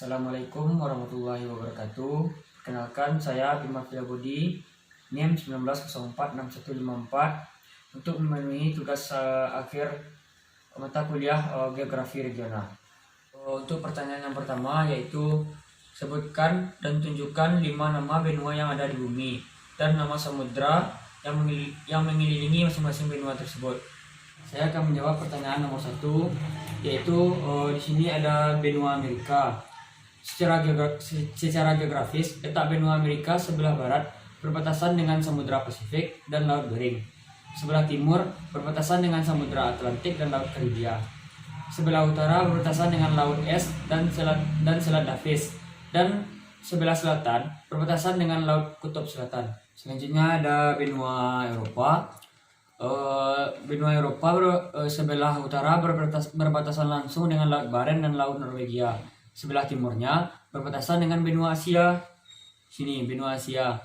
Assalamualaikum warahmatullahi wabarakatuh. Perkenalkan, saya Bima Budi, NIM 19046154 untuk memenuhi tugas akhir mata kuliah Geografi Regional. Untuk pertanyaan yang pertama yaitu sebutkan dan tunjukkan 5 nama benua yang ada di bumi dan nama samudra yang mengelilingi masing-masing benua tersebut. Saya akan menjawab pertanyaan nomor 1, yaitu di sini ada benua Amerika. Secara geografis, letak benua Amerika sebelah barat berbatasan dengan Samudra Pasifik dan Laut Bering. Sebelah timur berbatasan dengan Samudra Atlantik dan Laut Karibia. Sebelah utara berbatasan dengan Laut Es dan Selat Davis. Dan sebelah selatan berbatasan dengan Laut Kutub Selatan. Selanjutnya ada benua Eropa. Benua Eropa sebelah utara berbatasan langsung dengan Laut Baren dan Laut Norwegia. Sebelah timurnya berbatasan dengan benua Asia, sini benua Asia,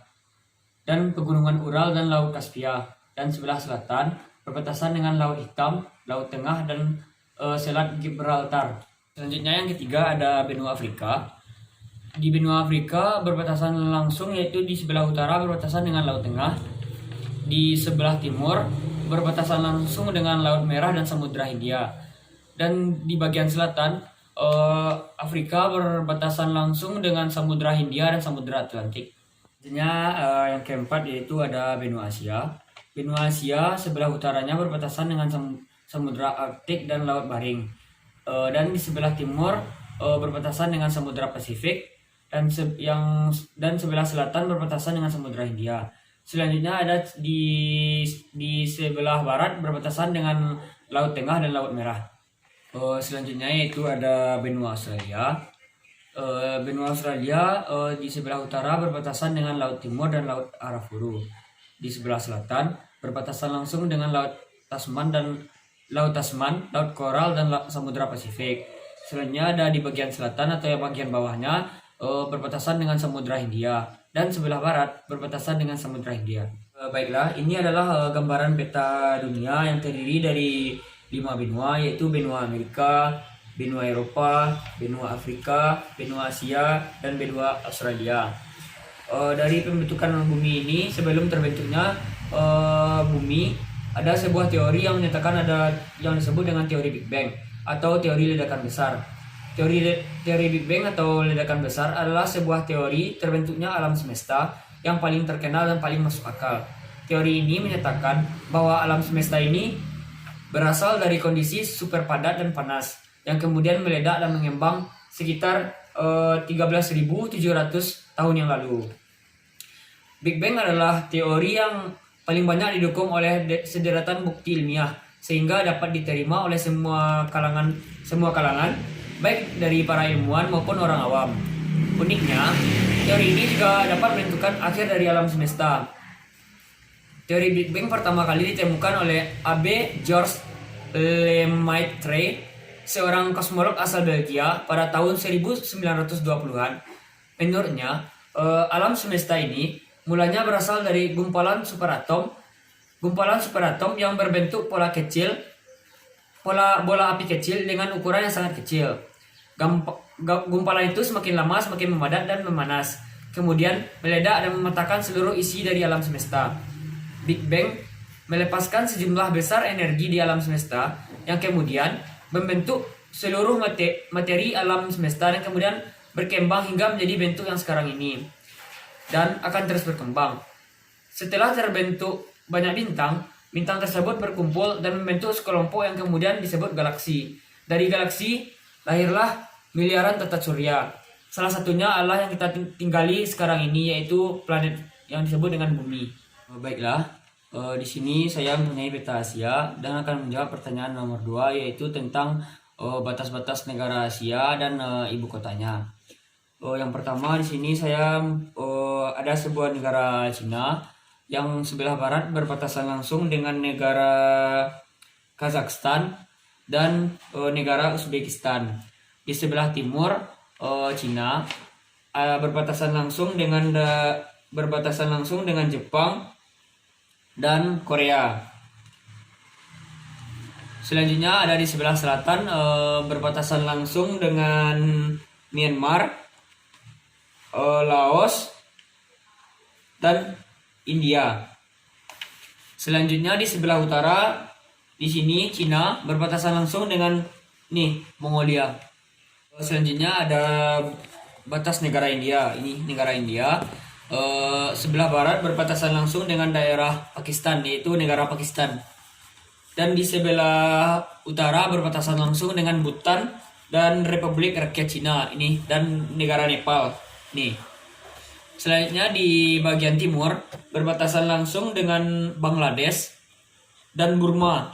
dan pegunungan Ural dan Laut Kaspia. Dan sebelah selatan berbatasan dengan Laut Hitam, Laut Tengah, dan Selat Gibraltar. Selanjutnya yang ketiga ada benua Afrika. Di benua Afrika berbatasan langsung yaitu di sebelah utara berbatasan dengan Laut Tengah, di sebelah timur berbatasan langsung dengan Laut Merah dan Samudra Hindia, dan di bagian selatan Afrika berbatasan langsung dengan Samudra Hindia dan Samudra Atlantik. Selanjutnya yang keempat yaitu ada benua Asia. Benua Asia sebelah utaranya berbatasan dengan Samudra Arktik dan Laut Baring, dan di sebelah timur berbatasan dengan Samudra Pasifik, dan sebelah selatan berbatasan dengan Samudra Hindia. Selanjutnya ada di sebelah barat berbatasan dengan Laut Tengah dan Laut Merah. Selanjutnya yaitu ada benua Australia. Benua Australia di sebelah utara berbatasan dengan Laut Timur dan Laut Arafuru. Di sebelah selatan berbatasan langsung dengan Laut Tasman, Laut Koral, dan Samudra Pasifik. Selanjutnya ada di bagian selatan atau yang bagian bawahnya berbatasan dengan Samudra Hindia, dan sebelah barat berbatasan dengan Samudra Hindia. Baiklah, ini adalah gambaran peta dunia yang terdiri dari 5 benua, yaitu benua Amerika, benua Eropa, benua Afrika, benua Asia, dan benua Australia. Dari pembentukan bumi ini, sebelum terbentuknya bumi, ada sebuah teori yang menyatakan ada yang disebut dengan teori Big Bang atau teori ledakan besar. Teori Big Bang atau ledakan besar adalah sebuah teori terbentuknya alam semesta yang paling terkenal dan paling masuk akal. Teori ini menyatakan bahwa alam semesta ini berasal dari kondisi super padat dan panas yang kemudian meledak dan mengembang sekitar 13.700 tahun yang lalu. Big Bang adalah teori yang paling banyak didukung oleh sederetan bukti ilmiah sehingga dapat diterima oleh semua kalangan, baik dari para ilmuwan maupun orang awam. Uniknya, teori ini juga dapat menentukan akhir dari alam semesta. Teori Big Bang pertama kali ditemukan oleh Abbé Georges Lemaitre, seorang kosmolog asal Belgia pada tahun 1920-an. Menurutnya, alam semesta ini mulanya berasal dari gumpalan superatom yang berbentuk bola api kecil dengan ukuran yang sangat kecil. Gumpalan itu semakin lama semakin memadat dan memanas, kemudian meledak dan mematahkan seluruh isi dari alam semesta. Big Bang melepaskan sejumlah besar energi di alam semesta yang kemudian membentuk seluruh materi alam semesta dan kemudian berkembang hingga menjadi bentuk yang sekarang ini dan akan terus berkembang. Setelah terbentuk banyak bintang tersebut berkumpul dan membentuk sekelompok yang kemudian disebut galaksi. Dari galaksi lahirlah miliaran tata surya. Salah satunya adalah yang kita tinggali sekarang ini, yaitu planet yang disebut dengan bumi. Baiklah, di sini saya mempunyai peta Asia dan akan menjawab pertanyaan nomor 2, yaitu tentang batas-batas negara Asia dan ibu kotanya. Yang pertama di sini saya ada sebuah negara Cina yang sebelah barat berbatasan langsung dengan negara Kazakhstan dan negara Uzbekistan. Di sebelah timur Cina berbatasan langsung dengan Jepang dan Korea. Selanjutnya ada di sebelah selatan berbatasan langsung dengan Myanmar, Laos, dan India. Selanjutnya di sebelah utara, di sini Cina berbatasan langsung dengan Mongolia. Selanjutnya ada batas negara India. Ini negara India. Sebelah barat berbatasan langsung dengan daerah Pakistan, yaitu negara Pakistan. Dan di sebelah utara berbatasan langsung dengan Bhutan dan Republik Rakyat Cina ini, dan negara Nepal. Selanjutnya di bagian timur berbatasan langsung dengan Bangladesh dan Burma.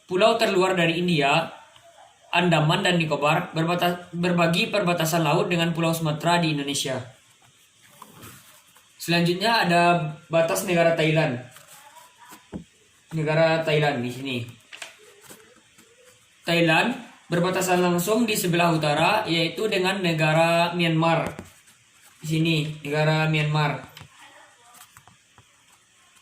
Pulau terluar dari India, Andaman dan Nicobar, berbagi perbatasan laut dengan Pulau Sumatera di Indonesia. Selanjutnya ada batas negara Thailand. Negara Thailand di sini. Thailand berbatasan langsung di sebelah utara, yaitu dengan negara Myanmar. Di sini negara Myanmar.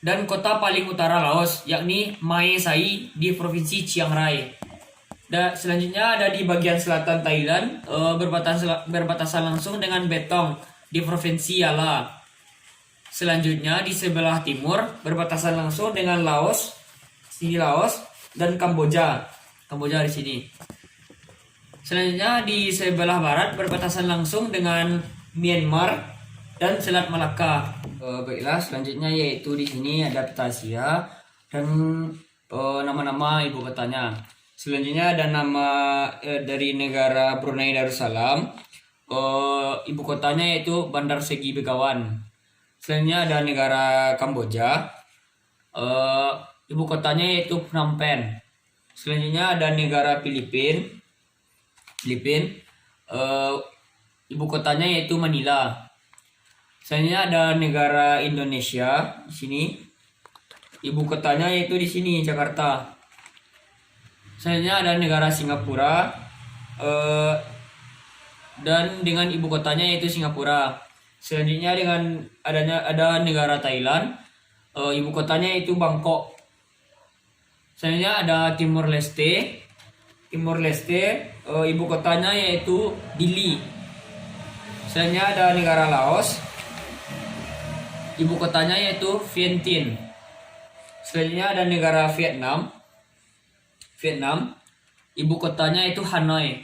Dan kota paling utara Laos, yakni Mae Sai di provinsi Chiang Rai. Dan selanjutnya ada di bagian selatan Thailand, berbatasan langsung dengan Betong di provinsi Yala. Selanjutnya di sebelah timur berbatasan langsung dengan Laos, sini Laos, dan Kamboja. Kamboja di sini. Selanjutnya di sebelah barat berbatasan langsung dengan Myanmar dan Selat Malaka. Baiklah, selanjutnya yaitu di sini ada peta Asia dan nama-nama ibu kotanya. Selanjutnya ada nama dari negara Brunei Darussalam. Ibu kotanya yaitu Bandar Segi Begawan. Selanjutnya ada negara Kamboja. Ibu kotanya yaitu Phnom Penh. Selanjutnya ada negara Filipina. Ibu kotanya yaitu Manila. Selanjutnya ada negara Indonesia di sini. Ibu kotanya yaitu di sini Jakarta. Selanjutnya ada negara Singapura dan dengan ibu kotanya yaitu Singapura. Selanjutnya dengan ada negara Thailand. Ibu kotanya yaitu Bangkok. Selanjutnya ada Timor Leste. Ibu kotanya yaitu Dili. Selanjutnya ada negara Laos. Ibu kotanya yaitu Vientiane. Selanjutnya ada negara Vietnam. Ibu kotanya yaitu Hanoi.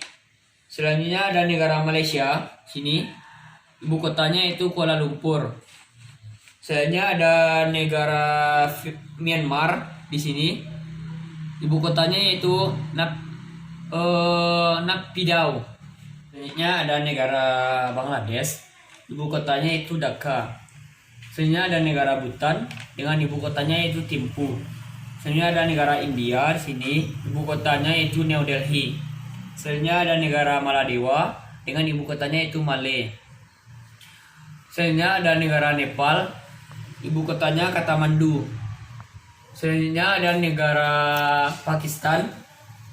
Selanjutnya ada negara Malaysia. Sini. Ibu kotanya yaitu Kuala Lumpur. Selanjutnya ada negara Myanmar di sini. Ibu kotanya yaitu Naypyidaw. Selanjutnya ada negara Bangladesh, ibu kotanya itu Dhaka. Selanjutnya ada negara Bhutan dengan ibu kotanya yaitu Thimphu. Selanjutnya ada negara India di sini, ibu kotanya yaitu New Delhi. Selanjutnya ada negara Maladewa dengan ibu kotanya yaitu Malé. Selanjutnya ada negara Nepal, ibu kotanya Kathmandu. Selanjutnya ada negara Pakistan,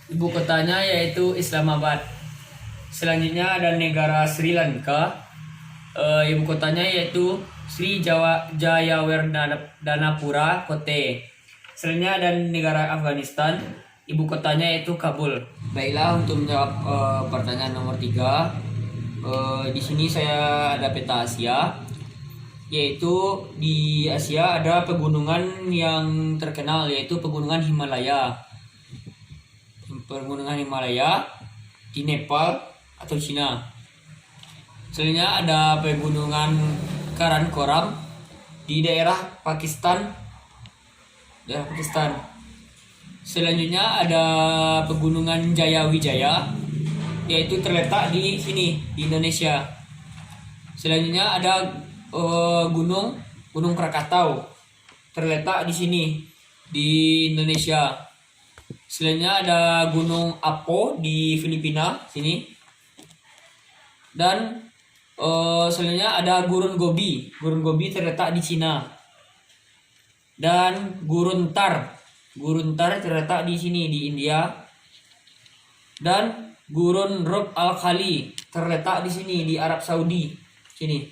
ibu kotanya yaitu Islamabad. Selanjutnya ada negara Sri Lanka, ibu kotanya yaitu Sri Jayawardenapura Kotte. Selanjutnya ada negara Afghanistan, ibu kotanya yaitu Kabul. Baiklah, untuk menjawab pertanyaan nomor 3, di sini saya ada peta Asia, yaitu di Asia ada pegunungan yang terkenal yaitu pegunungan Himalaya. Pegunungan Himalaya di Nepal atau Cina. Selanjutnya ada pegunungan Karakoram di daerah Pakistan. Selanjutnya ada pegunungan Jayawijaya, yaitu terletak di sini di Indonesia. Selanjutnya ada Gunung Krakatau, terletak di sini di Indonesia. Selanjutnya ada Gunung Apo di Filipina sini. Dan selanjutnya ada Gurun Gobi. Gurun Gobi terletak di Cina. Dan Gurun Thar terletak di sini di India. Dan Gurun Rub Al Khali terletak di sini di Arab Saudi sini.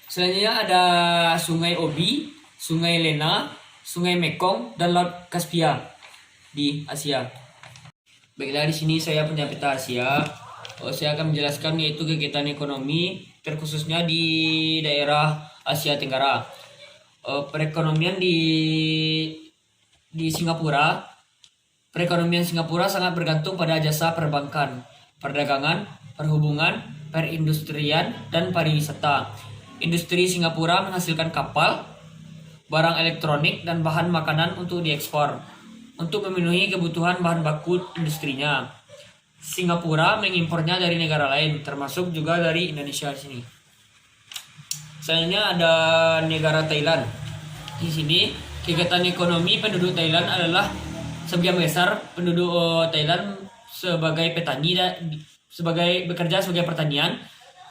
Selanjutnya ada Sungai Obi, Sungai Lena, Sungai Mekong, dan Laut Kaspia di Asia. Baiklah, di sini saya punya peta Asia. Saya akan menjelaskan yaitu kegiatan ekonomi terkhususnya di daerah Asia Tenggara. Perekonomian di Singapura, perekonomian Singapura sangat bergantung pada jasa perbankan, perdagangan, perhubungan, perindustrian, dan pariwisata. Industri Singapura menghasilkan kapal, barang elektronik, dan bahan makanan untuk diekspor. Untuk memenuhi kebutuhan bahan baku industrinya, Singapura mengimpornya dari negara lain, termasuk juga dari Indonesia di sini. Selanjutnya ada negara Thailand. Di sini kegiatan ekonomi penduduk Thailand adalah sebagian besar penduduk Thailand sebagai petani sebagai bekerja sebagai pertanian,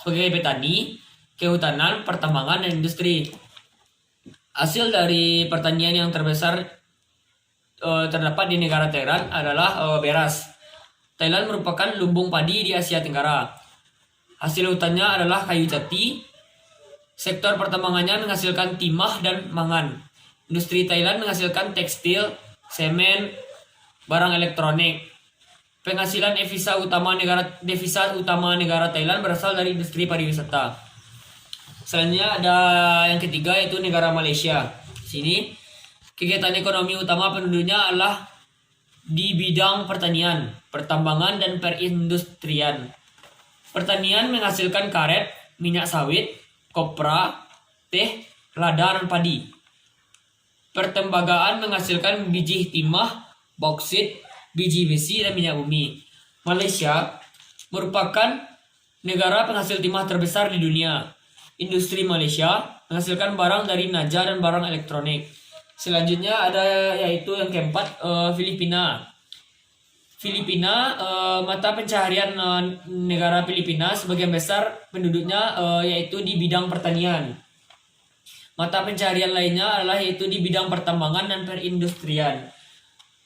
sebagai petani, kehutanan, pertambangan, dan industri. Hasil dari pertanian yang terbesar terdapat di negara Thailand adalah beras. Thailand merupakan lumbung padi di Asia Tenggara. Hasil hutannya adalah kayu jati. Sektor pertambangannya menghasilkan timah dan mangan. Industri Thailand menghasilkan tekstil, semen, barang elektronik. Penghasilan devisa utama negara Thailand berasal dari industri pariwisata. Selanjutnya ada yang ketiga yaitu negara Malaysia. Di sini kegiatan ekonomi utama penduduknya adalah di bidang pertanian, pertambangan, dan perindustrian. Pertanian menghasilkan karet, minyak sawit, kopra, teh, lada, dan padi. Pertembagaan menghasilkan biji timah, bauksit, biji besi, dan minyak bumi. Malaysia merupakan negara penghasil timah terbesar di dunia. Industri Malaysia menghasilkan barang dari naja dan barang elektronik. Selanjutnya ada yaitu yang keempat, Filipina. Filipina, mata pencaharian negara Filipina sebagian besar penduduknya yaitu di bidang pertanian. Mata pencaharian lainnya adalah yaitu di bidang pertambangan dan perindustrian.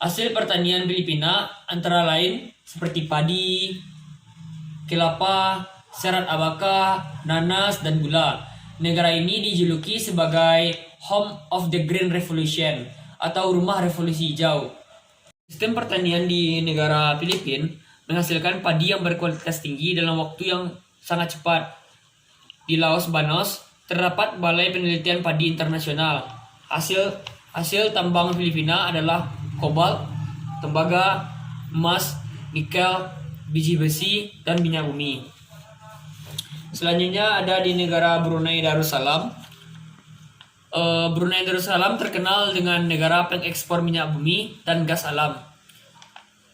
Hasil pertanian Filipina antara lain seperti padi, kelapa, serat abaka, nanas, dan gula. Negara ini dijuluki sebagai Home of the Green Revolution atau rumah revolusi hijau. Sistem pertanian di negara Filipina menghasilkan padi yang berkualitas tinggi dalam waktu yang sangat cepat. Di Laos Banos terdapat Balai Penelitian Padi Internasional. Hasil tambang Filipina adalah kobalt, tembaga, emas, nikel, biji besi, dan minyak bumi. Selanjutnya ada di negara Brunei Darussalam. Brunei Darussalam terkenal dengan negara pengekspor minyak bumi dan gas alam.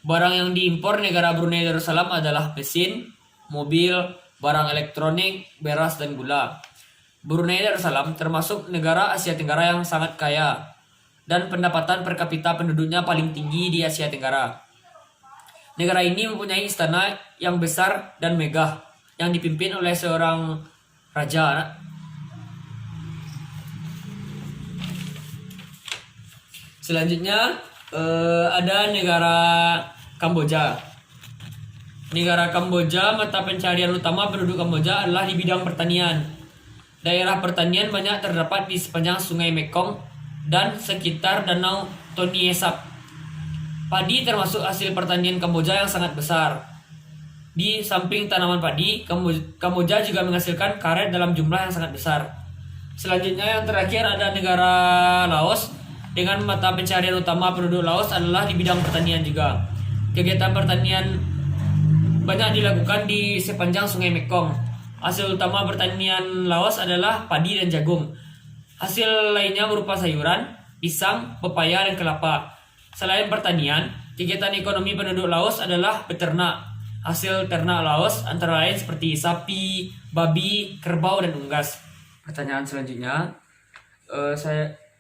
Barang yang diimpor negara Brunei Darussalam adalah mesin, mobil, barang elektronik, beras, dan gula. Brunei Darussalam termasuk negara Asia Tenggara yang sangat kaya dan pendapatan per kapita penduduknya paling tinggi di Asia Tenggara. Negara ini mempunyai istana yang besar dan megah yang dipimpin oleh seorang raja. Selanjutnya ada negara Kamboja. Negara Kamboja, mata pencaharian utama penduduk Kamboja adalah di bidang pertanian. Daerah pertanian banyak terdapat di sepanjang Sungai Mekong dan sekitar Danau Tonle Sap. Padi termasuk hasil pertanian Kamboja yang sangat besar. Di samping tanaman padi, Kamboja juga menghasilkan karet dalam jumlah yang sangat besar. Selanjutnya yang terakhir ada negara Laos. Dengan mata pencaharian utama penduduk Laos adalah di bidang pertanian juga. Kegiatan pertanian banyak dilakukan di sepanjang Sungai Mekong. Hasil utama pertanian Laos adalah padi dan jagung. Hasil lainnya berupa sayuran, pisang, pepaya, dan kelapa. Selain pertanian, kegiatan ekonomi penduduk Laos adalah beternak. Hasil ternak Laos antara lain seperti sapi, babi, kerbau, dan unggas. Pertanyaan selanjutnya,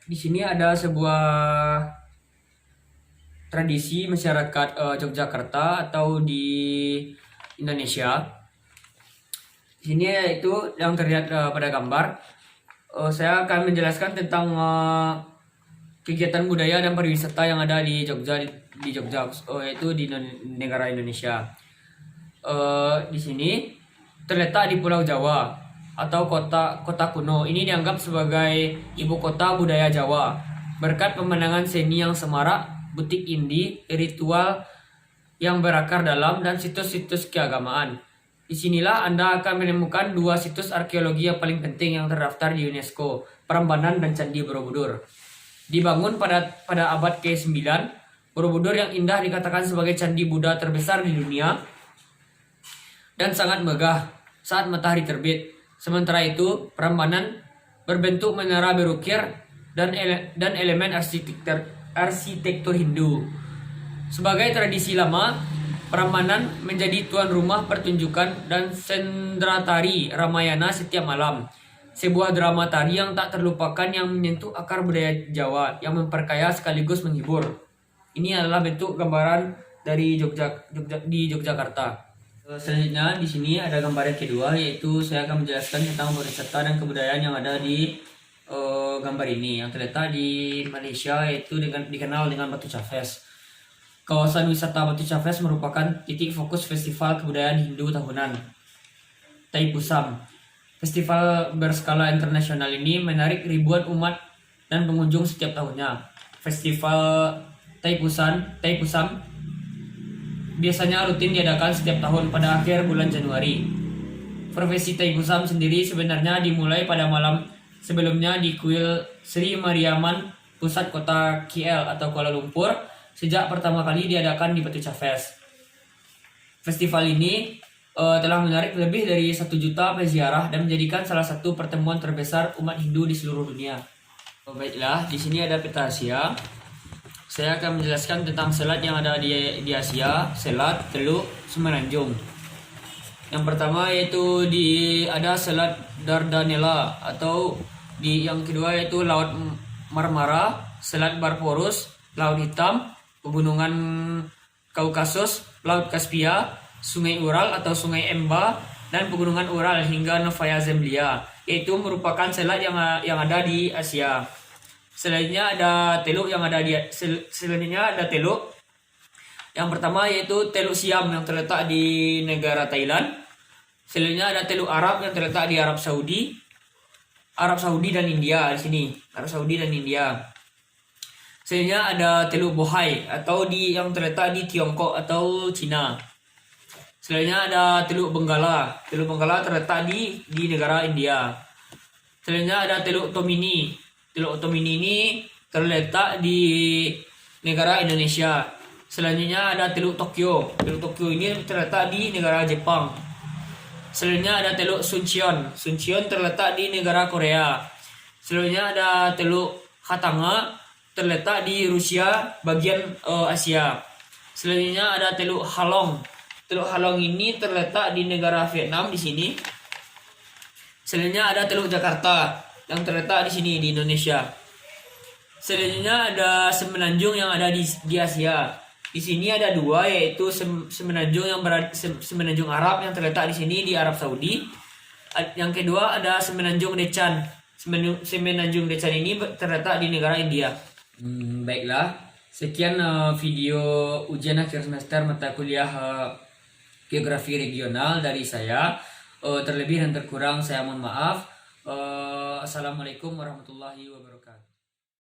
di sini ada sebuah tradisi masyarakat Yogyakarta atau di Indonesia. Di sini yaitu yang terlihat pada gambar. Saya akan menjelaskan tentang kegiatan budaya dan pariwisata yang ada di Jogja, yaitu di negara Indonesia. Di sini terletak di Pulau Jawa atau kota kuno. Ini dianggap sebagai ibu kota budaya Jawa. Berkat pemandangan seni yang semarak, butik indie, ritual yang berakar dalam dan situs-situs keagamaan. Disinilah Anda akan menemukan dua situs arkeologi yang paling penting yang terdaftar di UNESCO, Prambanan dan Candi Borobudur. Dibangun pada abad ke-9, Borobudur yang indah dikatakan sebagai candi Buddha terbesar di dunia dan sangat megah saat matahari terbit. Sementara itu, Prambanan berbentuk menara berukir dan elemen arsitektur Hindu. Sebagai tradisi lama, Prambanan menjadi tuan rumah pertunjukan dan sendra tari Ramayana setiap malam. Sebuah drama tari yang tak terlupakan yang menyentuh akar budaya Jawa, yang memperkaya sekaligus menghibur. Ini adalah bentuk gambaran dari Yogyakarta. Selanjutnya di sini ada gambar yang kedua, yaitu saya akan menjelaskan tentang pariwisata dan kebudayaan yang ada di gambar ini yang terletak di Malaysia, yaitu dikenal dengan Batu Cafes. Kawasan wisata Batu Cafes merupakan titik fokus festival kebudayaan Hindu tahunan Taipusam. Festival berskala internasional ini menarik ribuan umat dan pengunjung setiap tahunnya. Festival Taipusam biasanya rutin diadakan setiap tahun pada akhir bulan Januari. Profesi Taipusam sendiri sebenarnya dimulai pada malam sebelumnya di kuil Sri Mariaman, pusat kota KL atau Kuala Lumpur, sejak pertama kali diadakan di Batu Cafes. Festival ini telah menarik lebih dari 1 juta peziarah dan menjadikan salah satu pertemuan terbesar umat Hindu di seluruh dunia. Baiklah, di sini ada peta Asia. Saya akan menjelaskan tentang selat yang ada di Asia, Selat Teluk Semenanjung. Yang pertama yaitu ada Selat Dardanella, atau yang kedua yaitu Laut Marmara, Selat Barporus, Laut Hitam, Pegunungan Kaukasus, Laut Kaspia, Sungai Ural atau Sungai Emba, dan Pegunungan Ural hingga Novaya Zemlya, yaitu merupakan selat yang ada di Asia. Selanjutnya ada teluk yang pertama yaitu Teluk Siam yang terletak di negara Thailand. Selanjutnya ada Teluk Arab yang terletak di Arab Saudi dan India di sini. Arab Saudi dan India. Selanjutnya ada Teluk Bohai yang terletak di Tiongkok atau Cina. Selanjutnya ada Teluk Benggala. Teluk Benggala terletak di negara India. Selanjutnya ada Teluk Tomini. Teluk Tomini ini terletak di negara Indonesia. Selanjutnya ada Teluk Tokyo. Teluk Tokyo ini terletak di negara Jepang. Selanjutnya ada Teluk Suncheon. Suncheon terletak di negara Korea. Selanjutnya ada Teluk Khatanga terletak di Rusia bagian Asia. Selanjutnya ada Teluk Halong. Teluk Halong ini terletak di negara Vietnam di sini. Selanjutnya ada Teluk Jakarta yang terletak di sini di Indonesia. Selanjutnya ada semenanjung yang ada di Asia. Di sini ada dua, yaitu semenanjung Arab yang terletak di sini di Arab Saudi. Yang kedua ada semenanjung Decan. Semenanjung Decan ini terletak di negara India. Baiklah, sekian video ujian akhir semester mata kuliah Geografi Regional dari saya. Terlebih dan terkurang saya mohon maaf. Assalamualaikum warahmatullahi wabarakatuh.